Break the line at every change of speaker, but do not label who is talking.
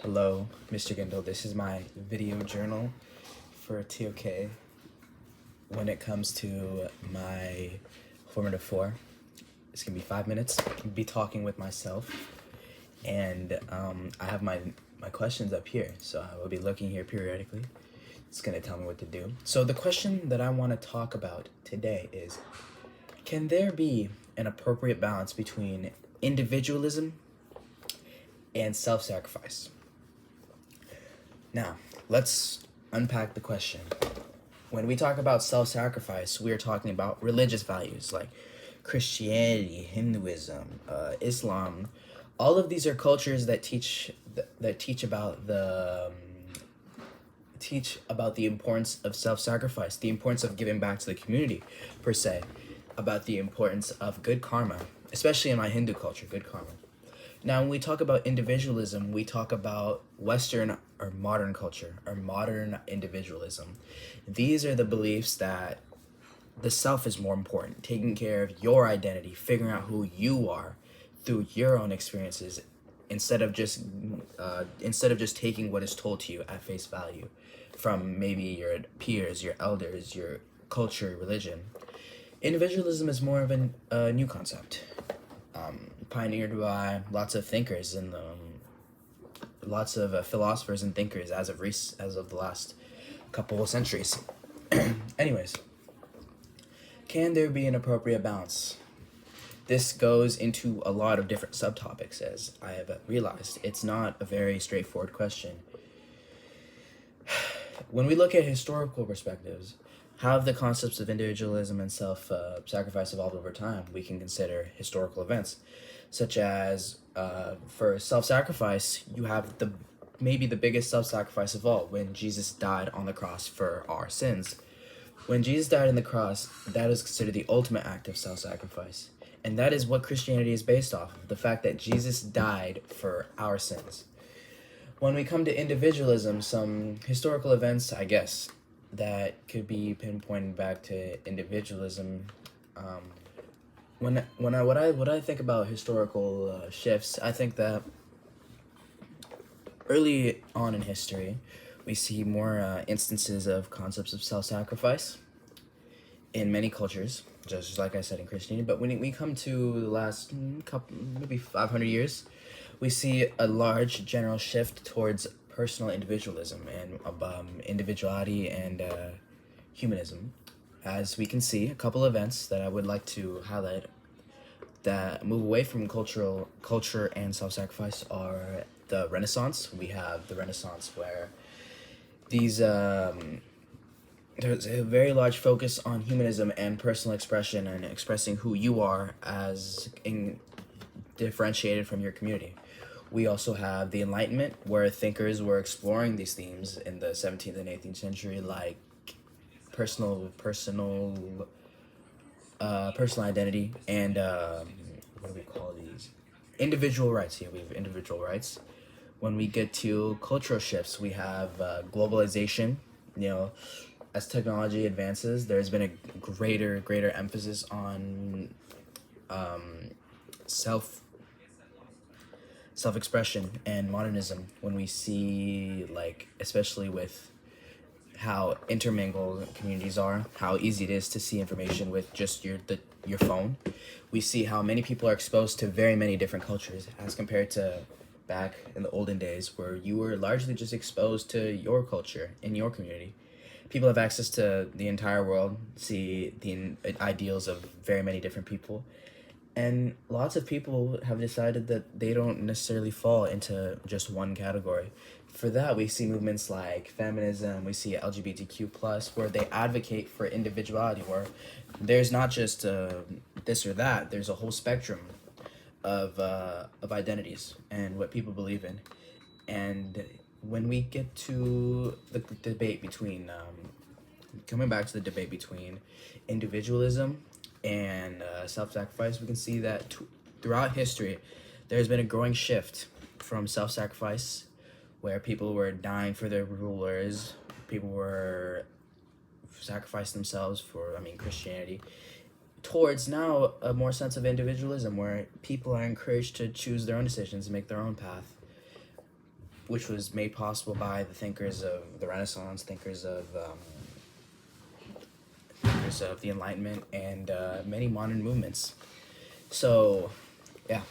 Hello, Mr. Gindel. This is my video journal for TOK when it comes to my formative 4. It's going to be 5 minutes. I'll be talking with myself, and I have my questions up here, so I will be looking here periodically. It's going to tell me what to do. So the question that I want to talk about today is, can there be an appropriate balance between individualism and self-sacrifice? Now, let's unpack the question. When we talk about self-sacrifice, we are talking about religious values like Christianity, Hinduism, Islam. All of these are cultures that teach about the importance of self-sacrifice, the importance of giving back to the community, per se, about the importance of good karma, especially in my Hindu culture, good karma. Now, when we talk about individualism, we talk about Western or modern culture, or modern individualism. These are the beliefs that the self is more important, taking care of your identity, figuring out who you are through your own experiences, instead of just taking what is told to you at face value from maybe your peers, your elders, your culture, religion. Individualism is more of a new concept. Pioneered by lots of thinkers and lots of philosophers and thinkers as of the last couple of centuries. Anyways, can there be an appropriate balance? This goes into a lot of different subtopics, as I have realized. It's not a very straightforward question. When we look at historical perspectives, how have the concepts of individualism and self-sacrifice evolved over time? We can consider historical events, such as for self-sacrifice, you have maybe the biggest self-sacrifice of all, when Jesus died on the cross for our sins. When Jesus died on the cross, that is considered the ultimate act of self-sacrifice. And that is what Christianity is based off of, the fact that Jesus died for our sins. When we come to individualism, some historical events, I guess, that could be pinpointed back to individualism. When I think about historical shifts, I think that early on in history, we see more instances of concepts of self-sacrifice in many cultures, just like I said in Christianity. But when we come to the last maybe 500 years, we see a large general shift towards personal individualism and individuality and humanism. As we can see, a couple events that I would like to highlight that move away from culture and self-sacrifice are the Renaissance. We have the Renaissance where there's a very large focus on humanism and personal expression and expressing who you are as differentiated from your community. We also have the Enlightenment, where thinkers were exploring these themes in the 17th and 18th century, like personal identity and what do we call these? Individual rights. Yeah, we have individual rights. When we get to cultural shifts, we have globalization. As technology advances, there's been a greater emphasis on self-expression and modernism. When we see, like, especially with how intermingled communities are, how easy it is to see information with just your phone, we see how many people are exposed to very many different cultures as compared to back in the olden days, where you were largely just exposed to your culture in your community. People have access to the entire world, see the ideals of very many different people. And lots of people have decided that they don't necessarily fall into just one category. For that, we see movements like feminism, we see LGBTQ+, where they advocate for individuality, where there's not just this or that, there's a whole spectrum of identities and what people believe in. And when we get to the debate between, coming back to the debate between individualism and self-sacrifice, we can see that throughout history, there's been a growing shift from self-sacrifice, where people were dying for their rulers, people were sacrificing themselves for, Christianity, towards now a more sense of individualism, where people are encouraged to choose their own decisions and make their own path. which was made possible by the thinkers of the Renaissance, thinkers of the Enlightenment, and many modern movements. So, yeah,